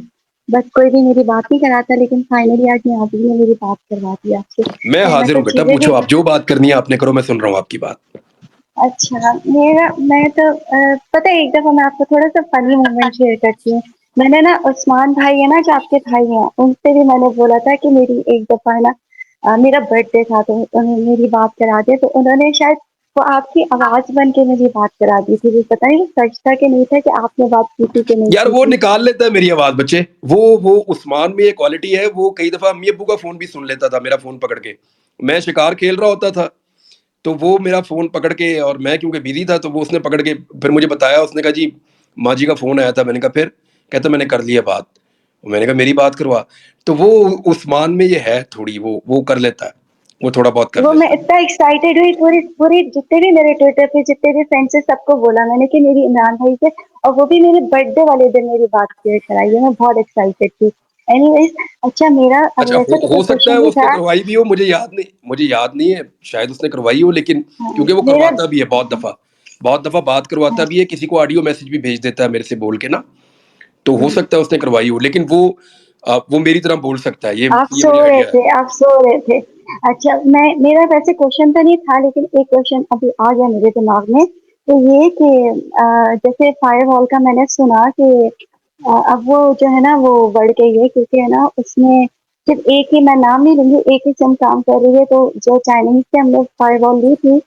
بس کوئی بھی میری بات نہیں کراتا, لیکن فائنلی آج نیازی نے میری بات کروا دی آپ سے. میں پھر حاضر ہوں کچھ بیٹا, چیزیں بھی پوچھو آپ جو بات کرنی ہے آپ نے کرو, میں سن رہا ہوں آپ کی بات. اچھا میں تو پتہ ہے ایک دفعہ میں آپ کو تھوڑا سا فنی مومنٹ شیئر کرتی ہوں. میں نے نا عثمان بھائی ہے نا جو آپ کے بھائی ہیں, ان سے بھی میں نے بولا تھا کہ میری ایک دفعہ ہے نا میرا برتھ ڈے تھا تو انہوں نے میری بات کرا دی, تو انہوں نے شاید وہ آپ کی آواز بن کے مجھے بات کرا دی تھی. پتہ نہیں سچ تھا کہ نہیں تھا کہ آپ نے بات کی تھی کہ نہیں یار کی وہ تھی. نکال لیتا ہے میری آواز بچے, وہ عثمان میں یہ کوالٹی ہے, وہ کئی دفعہ امی ابو کا فون بھی سن لیتا تھا, میرا فون پکڑ کے. میں شکار کھیل رہا ہوتا تھا تو وہ میرا فون پکڑ کے, اور میں کیونکہ بزی تھا تو وہ اس نے پکڑ کے پھر مجھے بتایا, اس نے کہا جی ماں جی کا فون آیا تھا. میں نے کہا پھر, کہتا میں نے کر لیا بات. میں نے کہا میری بات کروا. تو وہ عثمان میں یہ ہے تھوڑی, وہ کر لیتا ہے, وہ تھوڑا بہت کر وہ میں لیتا ہے. اتنا ایکسائٹیڈ ہوئی, پوری جتنے بھی میرے ٹویٹر پہ جتنے بھی فرینڈس سے سب کو بولا میں نے کہ میری عمران بھائی سے, اور وہ بھی میرے برتھ ڈے والے دن میری بات شیئر کرائی ہے. میں بہت ایکسائٹیڈ تھی. اینی ویز اچھا میرا اب اچھا ویسے تو ہو کوئی سکتا ہے کوشچن نہیں اس نے تھا. کروائی بھی ہو, مجھے یاد نہیں ہے, شاید اس نے کروائی ہو, لیکن کیونکہ وہ میرا کرواتا بھی ہے بہت دفعہ بات کرواتا بھی ہے, کسی کو آڈیو میسج بھی بھیج دیتا ہے میرے سے بول کے نا, تو ہو سکتا ہے اس نے کروائی ہو, لیکن وہ میری طرح بول سکتا ہے, آپ یہ سو مجھے رہے آئیڈیا ہے. تھے, آپ سو رہے تھے. اچھا میرا ویسے کوشچن تو نہیں تھا, لیکن ایک کوشچن ابھی آ گیا میرے دماغ میں. تو یہ کہ جیسے فائر وال کا میں نے سنا کہ اب وہ جو ہے نا وہ بڑھ گئی ہے, کیونکہ ہے نا اس میں صرف ایک ہی, میں نام نہیں لوں گی, ایک ہی سم کام کر رہی ہے. تو جو چائنیز سے ہم لوگ فائر وال لی تھی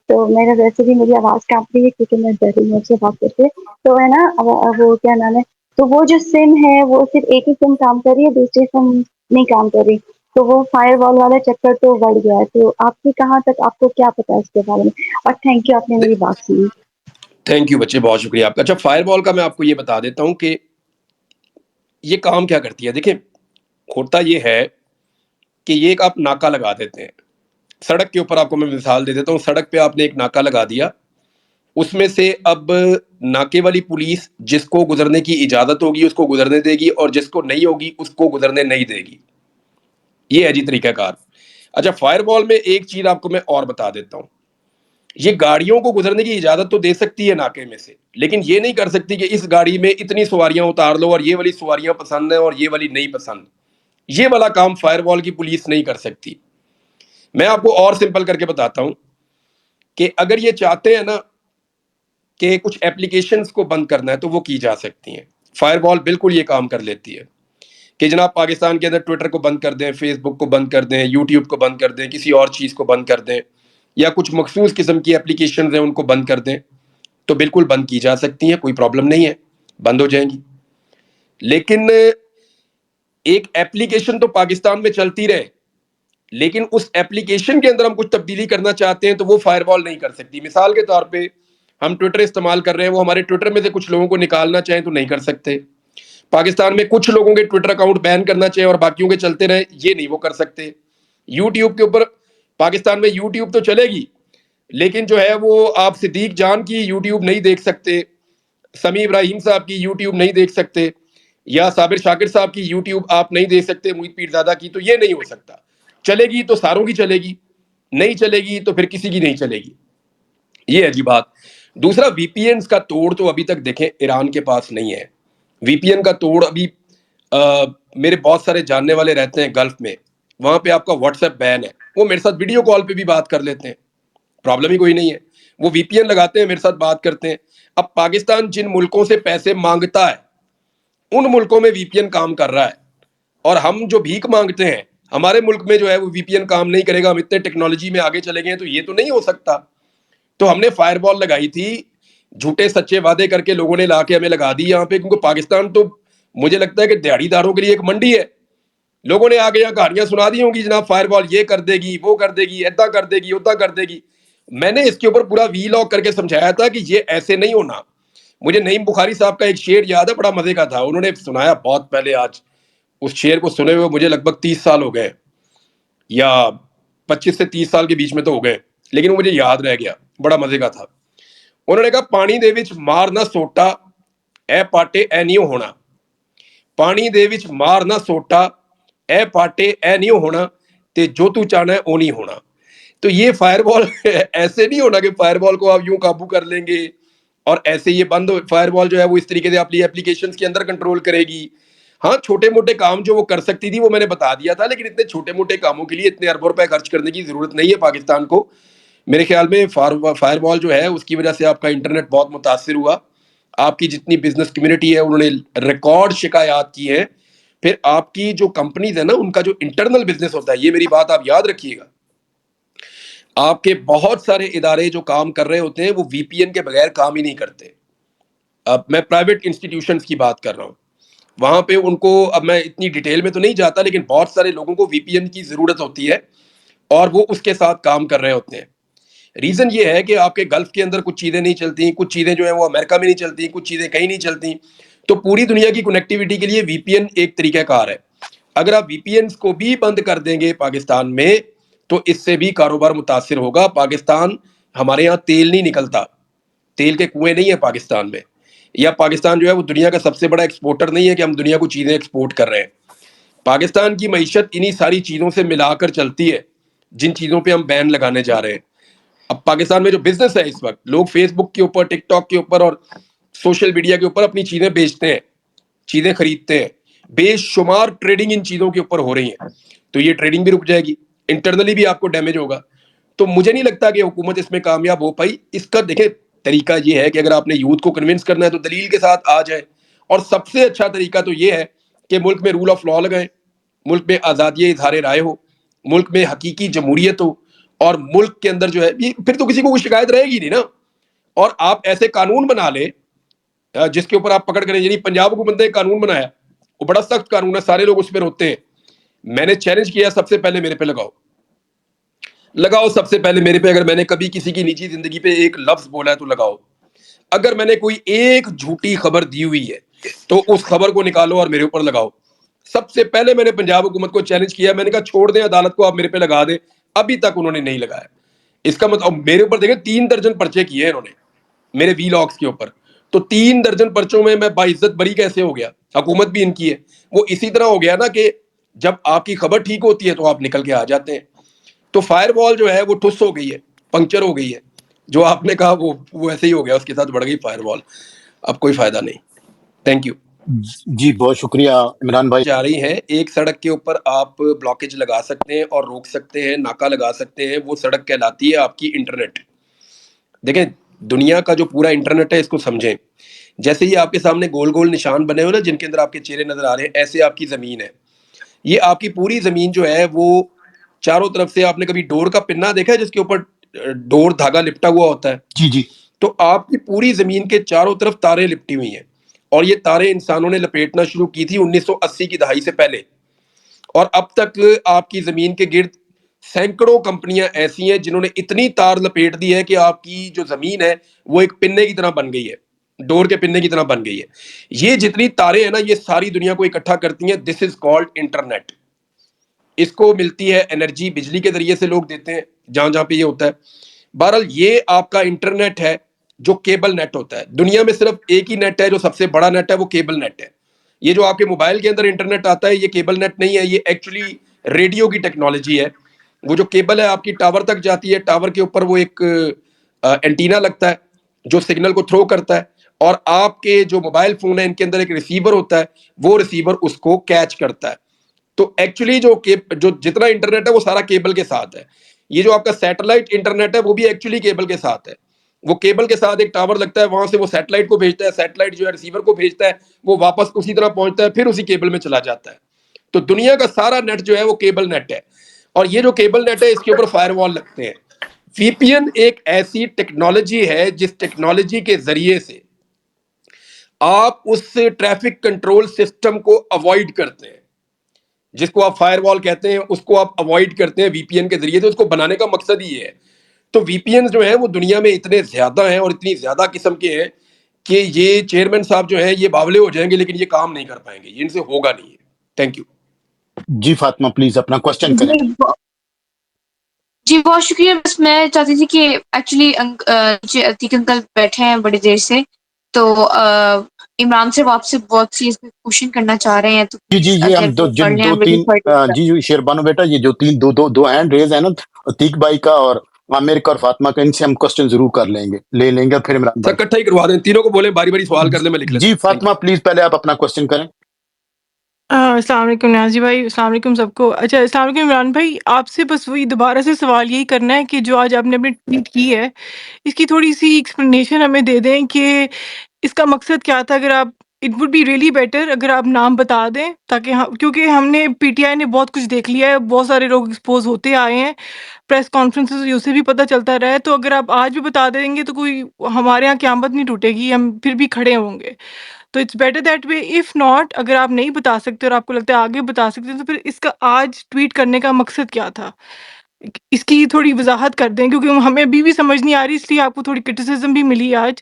تو میرا ویسے بھی میری آواز کانپ رہی ہے کیونکہ میں ڈر رہی ہوں سے بات کرتے, تو ہے نا وہ کیا نام ہے, تو وہ جو سم ہے وہ صرف ایک ہی سم کام کر رہی ہے, دوسری سم نہیں کام کر رہی. تو وہ فائر وال والا چکر تو بڑھ گیا ہے. تو آپ کی کہاں تک, آپ کو کیا پتا ہے اس کے بارے میں, اور تھینک یو آپ نے میری بات سنی. تھینک یو بچے, بہت شکریہ آپ کا. اچھا فائر وال کا میں آپ کو یہ بتا دیتا ہوں کہ یہ کام کیا کرتی ہے. دیکھیں ہوتا یہ ہے کہ یہ ایک آپ ناکا لگا دیتے ہیں سڑک کے اوپر. آپ کو میں مثال دے دیتا ہوں, سڑک پہ آپ نے ایک ناکا لگا دیا, اس میں سے اب ناکے والی پولیس جس کو گزرنے کی اجازت ہوگی اس کو گزرنے دے گی, اور جس کو نہیں ہوگی اس کو گزرنے نہیں دے گی. یہ ہے جی طریقہ کار. اچھا فائر وال میں ایک چیز آپ کو میں اور بتا دیتا ہوں, یہ گاڑیوں کو گزرنے کی اجازت تو دے سکتی ہے ناکے میں سے, لیکن یہ نہیں کر سکتی کہ اس گاڑی میں اتنی سواریاں اتار لو اور یہ والی سواریاں پسند ہیں اور یہ والی نہیں پسند. یہ والا کام فائر وال کی پولیس نہیں کر سکتی. میں آپ کو اور سمپل کر کے بتاتا ہوں کہ اگر یہ چاہتے ہیں نا کہ کچھ اپلیکیشنز کو بند کرنا ہے تو وہ کی جا سکتی ہیں. فائر وال بالکل یہ کام کر لیتی ہے کہ جناب پاکستان کے اندر ٹویٹر کو بند کر دیں, فیس بک کو بند کر دیں, یوٹیوب کو بند کر دیں, کسی اور چیز کو بند کر دیں, یا کچھ مخصوص قسم کی اپلیکیشنز ہیں ان کو بند کر دیں, تو بالکل بند کی جا سکتی ہیں, کوئی پرابلم نہیں ہے, بند ہو جائیں گی. لیکن ایک اپلیکیشن تو پاکستان میں چلتی رہے, لیکن اس اپلیکیشن کے اندر ہم کچھ تبدیلی کرنا چاہتے ہیں تو وہ فائر وال نہیں کر سکتی. مثال کے طور پہ ہم ٹویٹر استعمال کر رہے ہیں, وہ ہمارے ٹویٹر میں سے کچھ لوگوں کو نکالنا چاہیں تو نہیں کر سکتے. پاکستان میں کچھ لوگوں کے ٹویٹر اکاؤنٹ بین کرنا چاہیں اور باقیوں کے چلتے رہے, یہ نہیں وہ کر سکتے. یوٹیوب کے اوپر پاکستان میں یوٹیوب تو چلے گی, لیکن جو ہے وہ آپ صدیق جان کی یوٹیوب نہیں دیکھ سکتے, سمیع ابراہیم صاحب کی یوٹیوب نہیں دیکھ سکتے, یا صابر شاکر صاحب کی یوٹیوب آپ نہیں دیکھ سکتے, محیط پیرزادہ کی. تو یہ نہیں ہو سکتا. چلے گی تو ساروں کی چلے گی, نہیں چلے گی تو پھر کسی کی نہیں چلے گی. یہ ہے جی بات. دوسرا وی پی اینز کا توڑ تو ابھی تک دیکھیں ایران کے پاس نہیں ہے. وی پی این کا توڑ ابھی میرے بہت سارے جاننے والے رہتے ہیں گلف میں, وہاں پہ آپ کا واٹس ایپ بین ہے, وہ میرے ساتھ ویڈیو کال پہ بھی بات کر لیتے ہیں, پرابلم ہی کوئی نہیں ہے. وہ وی پی این لگاتے ہیں, میرے ساتھ بات کرتے ہیں. اب پاکستان جن ملکوں سے پیسے مانگتا ہے ان ملکوں میں وی پی این کام کر رہا ہے, اور ہم جو بھیک مانگتے ہیں ہمارے ملک میں جو ہے وہ وی پی این کام نہیں کرے گا, ہم اتنے ٹیکنالوجی میں آگے چلے گئے ہیں, تو یہ تو نہیں ہو سکتا. تو ہم نے فائر وال لگائی تھی, جھوٹے سچے وعدے کر کے لوگوں نے لا کے ہمیں لگا دی یہاں پہ, کیونکہ پاکستان تو مجھے لگتا ہے کہ دیہڑی داروں کے لیے ایک منڈی ہے. لوگوں نے آگے یہاں کہانیاں سنا دی ہوں گی, جناب فائر وال یہ کر دے گی, وہ کر دے گی, ایدا کر دے گی, ادا کر دے گی. میں نے اس کے اوپر پورا وی لاگ کر کے سمجھایا تھا کہ یہ ایسے نہیں ہونا. مجھے نعیم بخاری صاحب کا ایک شعر یاد ہے, بڑا مزے کا تھا, انہوں نے سنایا بہت پہلے, آج اس شعر کو سنے ہوئے مجھے لگ بھگ 30 سال ہو گئے, یا 25 سے 30 سال کے بیچ میں تو ہو گئے, لیکن وہ مجھے یاد رہ گیا, بڑا مزے کا تھا. انہوں نے کہا پانی دے وچ مار نہ سوٹا اے پاٹے اے نیو ہونا, پانی دے وچ مار نہ سوٹا اے پاٹے اے نیو ہونا, تے جو تو چاہنا ہے او نہیں ہونا. تو یہ فائر وال ایسے نہیں ہونا کہ فائر وال کو آپ یوں قابو کر لیں گے اور ایسے یہ بند فائر وال جو ہے وہ اس طریقے سے اپنی اپلیکیشنز کے اندر کنٹرول کرے گی. ہاں چھوٹے موٹے کام جو وہ کر سکتی تھی وہ میں نے بتا دیا تھا, لیکن اتنے چھوٹے موٹے کاموں کے لیے اتنے اربوں روپے خرچ کرنے کی ضرورت نہیں ہے پاکستان کو. میرے خیال میں فائر وال جو ہے اس کی وجہ سے آپ کا انٹرنیٹ بہت متاثر ہوا, آپ کی جتنی بزنس کمیونٹی ہے انہوں نے ریکارڈ شکایات کی ہیں. پھر آپ کی جو کمپنیز ہیں نا, ان کا جو انٹرنل بزنس ہوتا ہے, یہ میری بات آپ یاد رکھیے گا, آپ کے بہت سارے ادارے جو کام کر رہے ہوتے ہیں وہ وی پی این کے بغیر کام ہی نہیں کرتے. اب میں پرائیویٹ انسٹیٹیوشنز کی بات کر رہا ہوں, وہاں پہ ان کو, اب میں اتنی ڈیٹیل میں تو نہیں جاتا, لیکن بہت سارے لوگوں کو وی پی این کی ضرورت ہوتی ہے اور وہ اس کے ساتھ کام کر رہے ہوتے ہیں. ریزن یہ ہے کہ آپ کے گلف کے اندر کچھ چیزیں نہیں چلتی, کچھ چیزیں جو ہیں وہ امریکہ میں نہیں چلتی, کچھ چیزیں کہیں نہیں چلتی. تو پوری دنیا کی کنیکٹیوٹی کے لیے وی پی این ایک طریقہ کار ہے. اگر آپ وی پی اینز کو بھی بند کر دیں گے پاکستان میں تو اس سے بھی کاروبار متاثر ہوگا. پاکستان, ہمارے یہاں تیل نہیں نکلتا, تیل کے کنویں نہیں ہیں پاکستان میں, یا پاکستان جو ہے وہ دنیا کا سب سے بڑا ایکسپورٹر نہیں ہے کہ ہم دنیا کو چیزیں ایکسپورٹ کر رہے ہیں. پاکستان کی معیشت انہی ساری چیزوں سے ملا کر چلتی ہے جن چیزوں پہ ہم بین لگانے جا رہے ہیں. اب پاکستان میں جو بزنس ہے اس وقت, لوگ فیس بک کے اوپر, ٹک ٹاک کے اوپر اور سوشل میڈیا کے اوپر اپنی چیزیں بیچتے ہیں, چیزیں خریدتے ہیں, بے شمار ٹریڈنگ ان چیزوں کے اوپر ہو رہی ہیں. تو یہ ٹریڈنگ بھی رک جائے گی, انٹرنلی بھی آپ کو ڈیمیج ہوگا. تو مجھے نہیں لگتا کہ حکومت اس میں کامیاب ہو پائی. اس کا دیکھیں طریقہ یہ ہے کہ اگر آپ نے یوتھ کو کنونس کرنا ہے تو دلیل کے ساتھ آ جائے, اور سب سے اچھا طریقہ تو یہ ہے کہ ملک میں رول آف لا لگائیں, ملک میں آزادی اظہار رائے ہو, ملک میں حقیقی جمہوریت ہو, اور ملک کے اندر جو ہے پھر تو کسی کو کوئی شکایت رہے گی نہیں نا. اور آپ ایسے قانون بنا لیں جس کے اوپر آپ پکڑ کریں, یعنی پنجاب حکومت نے ایک قانون بنایا, وہ بڑا سخت قانون ہے, سارے لوگ اس پہ روتے ہیں. میں نے چیلنج کیا سب سے پہلے میرے پہ لگاؤ سب سے پہلے میرے پہ. اگر میں نے کبھی کسی کی نجی زندگی پہ ایک لفظ بولا ہے تو لگاؤ. اگر میں نے کوئی ایک جھوٹی خبر دی ہوئی ہے تو اس خبر کو نکالو اور میرے اوپر لگاؤ. سب سے پہلے میں نے پنجاب حکومت کو چیلنج کیا, میں نے کہا چھوڑ دیں عدالت کو, آپ میرے پہ لگا دیں. ابھی تک انہوں نے نہیں لگایا. اس کا مطلب میرے اوپر دیکھیں 3 درجن پرچے کیے ہیں انہوں نے میرے وی لاگس کے اوپر. تو 3 درجن پرچوں میں باعزت بری کیسے ہو گیا؟ حکومت بھی ان کی ہے. وہ اسی طرح ہو گیا نا کہ جب آپ کی خبر ٹھیک ہوتی ہے تو آپ نکل کے آ جاتے ہیں. تو فائر وال جو ہے وہ ٹھس ہو گئی ہے, پنکچر ہو گئی ہے. جو آپ نے کہا وہ ایسے ہی ہو گیا, اس کے ساتھ بڑھ گئی فائر وال. اب کوئی فائدہ نہیں. Thank you. جی بہت شکریہ عمران بھائی. جا رہی ہیں ایک سڑک کے اوپر آپ بلاکیج لگا سکتے ہیں اور روک سکتے ہیں, ناکا لگا سکتے ہیں, وہ سڑک کہلاتی ہے آپ کی انٹرنیٹ. دیکھیں دنیا کا جو پورا انٹرنیٹ ہے اس کو سمجھیں. جیسے یہ آپ کے سامنے گول گول نشان بنے ہوئے نا جن کے اندر آپ کے چہرے نظر آ رہے ہیں, ایسے آپ کی زمین ہے. یہ آپ کی پوری زمین جو ہے وہ چاروں طرف سے, آپ نے کبھی ڈور کا پنا دیکھا ہے جس کے اوپر ڈور دھاگا لپٹا ہوا ہوتا ہے؟ جی جی. تو آپ کی پوری زمین کے چاروں طرف تاریں لپٹی ہوئی ہیں, اور یہ تاریں انسانوں نے لپیٹنا شروع کی تھی 1980 کی دہائی سے پہلے. اور اب تک آپ کی زمین کے گرد سینکڑوں کمپنیاں ایسی ہیں جنہوں نے اتنی تار لپیٹ دی ہے کہ آپ کی جو زمین ہے وہ ایک پنے کی طرح بن گئی ہے, ڈور کے پنے کی طرح بن گئی ہے. یہ جتنی تاریں ہیں نا یہ ساری دنیا کو اکٹھا کرتی ہیں. دس از کالڈ انٹرنیٹ. اس کو ملتی ہے انرجی بجلی کے ذریعے سے لوگ دیتے ہیں جہاں جہاں پہ یہ ہوتا ہے. بہرحال یہ آپ کا انٹرنیٹ ہے جو کیبل نیٹ ہوتا ہے. دنیا میں صرف ایک ہی نیٹ ہے جو سب سے بڑا نیٹ ہے, وہ کیبل نیٹ ہے. یہ جو آپ کے موبائل کے اندر انٹرنیٹ آتا ہے یہ کیبل نیٹ نہیں ہے, یہ ایکچولی ریڈیو کی ٹیکنالوجی ہے. وہ جو کیبل ہے آپ کی ٹاور تک جاتی ہے, ٹاور کے اوپر وہ ایک اینٹینا لگتا ہے جو سگنل کو تھرو کرتا ہے, اور آپ کے جو موبائل فون ہے ان کے اندر ایک ریسیور ہوتا ہے, وہ ریسیور اس کو کیچ کرتا ہے. تو ایکچولی جو جتنا انٹرنیٹ ہے وہ سارا کیبل کے ساتھ ہے. یہ جو آپ کا سیٹلائٹ انٹرنیٹ ہے وہ بھی ایکچولی کیبل کے ساتھ ہے. وہ کیبل کے ساتھ ایک ٹاور لگتا ہے, وہاں سے وہ سیٹلائٹ کو بھیجتا ہے, سیٹلائٹ جو ہے ریسیور کو بھیجتا ہے, وہ واپس اسی طرح پہنچتا ہے, پھر اسی کیبل میں چلا جاتا ہے. تو دنیا کا سارا نیٹ جو ہے وہ کیبل نیٹ ہے, اور یہ جو کیبل نیٹ ہے اس کے اوپر فائر وال لگتے ہیں. وی پی این ایک ایسی ٹیکنالوجی ہے جس ٹیکنالوجی کے ذریعے سے آپ اس ٹریفک کنٹرول سسٹم کو اوائڈ کرتے ہیں, جس کو آپ فائر وال کہتے ہیں, اس کو آپ اوائڈ کرتے ہیں وی پی این کے ذریعے سے. اس کو بنانے کا مقصد یہ ہے. تو وی پی این جو ہیں وہ دنیا میں اتنے زیادہ ہیں اور اتنی زیادہ قسم کے ہیں کہ یہ چیئرمین صاحب جو ہیں یہ باولے ہو جائیں گے لیکن یہ کام نہیں کر پائیں گے, یہ ان سے ہوگا نہیں ہے. Thank you. جی فاطمہ پلیز اپنا کوشچن کریں. جی بہت شکریہ. بس میں چاہتی تھی کہ ایکچولی عتیق انکل بیٹھے ہیں بڑی دیر سے, تو عمران سے آپ سے بہت سی کوشچن کرنا چاہ رہے ہیں, تو جی جی please یہ اگر ہم وہ پڑھ لیں. دو I'm really تین sorry to interrupt. جی شیربانو بیٹا, یہ جو تین دو ہینڈ ریز ہیں نا عتیق بھائی کا اور عامر کا اور فاطمہ کا, ان سے ہم کوشچن ضرور کر لیں گے, لے لیں گے, اور پھر عمران سر بھائی. اکٹھا ہی کروا دیں, تینوں کو بولیں باری باری سوال کر لیں, میں لکھ لیتا جی ہوں. Thank you. فاطمہ پلیز پہلے آپ اپنا کوشچن کریں. السلام علیکم نیازی بھائی, السلام علیکم سب کو. اچھا السلام علیکم عمران بھائی, آپ سے بس وہی دوبارہ سے سوال یہی کرنا ہے کہ جو آج آپ نے اپنی ٹویٹ کی ہے اس کی تھوڑی سی ایکسپلینیشن ہمیں دے دیں کہ اس کا مقصد کیا تھا. اگر آپ it would be really better اگر آپ نام بتا دیں, تاکہ کیونکہ ہم نے پی ٹی آئی نے بہت کچھ دیکھ لیا ہے, بہت سارے لوگ ایکسپوز ہوتے آئے ہیں پریس کانفرنسز, اسے بھی پتہ چلتا رہا ہے. تو اگر آپ آج بھی بتا دیں گے تو کوئی ہمارے یہاں قیامت نہیں ٹوٹے گی, ہم پھر بھی کھڑے ہوں گے. تو it's better that way. If not, اگر آپ نہیں بتا سکتے اور آپ کو لگتا ہے آگے بتا سکتے ہیں, تو پھر اس کا آج ٹویٹ کرنے کا مقصد کیا تھا, اس کی تھوڑی وضاحت کر دیں, کیونکہ ہمیں ابھی بھی سمجھ نہیں آ رہی, اس لیے آپ کو تھوڑی کرٹیسزم بھی ملی آج.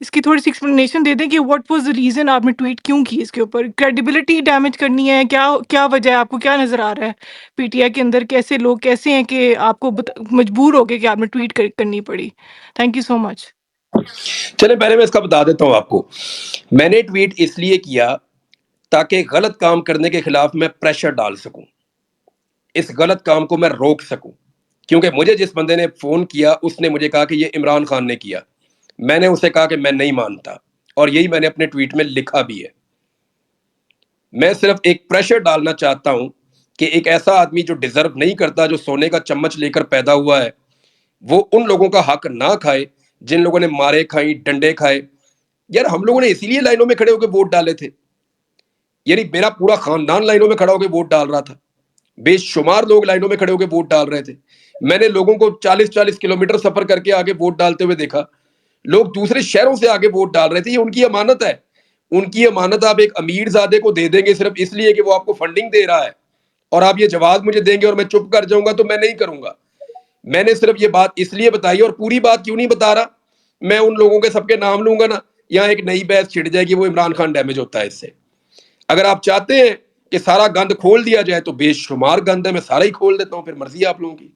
اس کی تھوڑی سی ایکسپلینیشن دے دیں کہ واٹ واز دا ریزن آپ نے ٹویٹ کیوں کی, اس کے اوپر کریڈیبلٹی ڈیمیج کرنی ہے, کیا وجہ ہے, آپ کو کیا نظر آ رہا ہے پی ٹی آئی کے اندر, کیسے لوگ کیسے ہیں کہ آپ کو مجبور ہو گئے کہ آپ نے ٹویٹ کرنی پڑی. تھینک یو سو مچ. چلیں پہلے میں اس کا بتا دیتا ہوں آپ کو. میں نے ٹویٹ اس لیے کیا تاکہ غلط کام کرنے کے خلاف میں پریشر ڈال سکوں, اس غلط کام کو میں روک سکوں. کیونکہ مجھے جس بندے نے فون کیا اس نے مجھے کہا کہ یہ عمران خان نے کیا. میں نے اسے کہا کہ میں نہیں مانتا, اور یہی میں نے اپنے ٹویٹ میں لکھا بھی ہے. میں صرف ایک پریشر ڈالنا چاہتا ہوں کہ ایک ایسا آدمی جو ڈیزرو نہیں کرتا, جو سونے کا چمچ لے کر پیدا ہوا ہے, وہ ان لوگوں کا حق نہ کھائے جن لوگوں نے مارے کھائیں, ڈنڈے کھائے. یار ہم لوگوں نے اسی لیے لائنوں میں کھڑے ہو کے ووٹ ڈالے تھے, یعنی میرا پورا خاندان لائنوں میں کھڑا ہو کے ووٹ ڈال رہا تھا, بے شمار لوگ لائنوں میں کھڑے ہو کے ووٹ ڈال رہے تھے. میں نے لوگوں کو 40 کلومیٹر سفر کر کے آگے ووٹ ڈالتے ہوئے دیکھا. لوگ دوسرے شہروں سے آگے ووٹ ڈال رہے تھے. یہ ان کی امانت ہے, ان کی امانت آپ ایک امیر زادے کو دے دیں گے صرف اس لیے کہ وہ آپ کو فنڈنگ دے رہا ہے, اور آپ یہ جواب مجھے دیں گے اور میں چپ کر جاؤں گا, تو میں نہیں کروں گا. میں نے صرف یہ بات اس لیے بتائی, اور پوری بات کیوں نہیں بتا رہا, میں ان لوگوں کے سب کے نام لوں گا نا, یہاں ایک نئی بحث چھڑ جائے گی, وہ عمران خان ڈیمیج ہوتا ہے اس سے. اگر آپ چاہتے ہیں کہ سارا گند کھول دیا جائے تو بے شمار گند ہے, میں سارا ہی کھول دیتا ہوں, پھر مرضی ہے آپ لوگوں کی.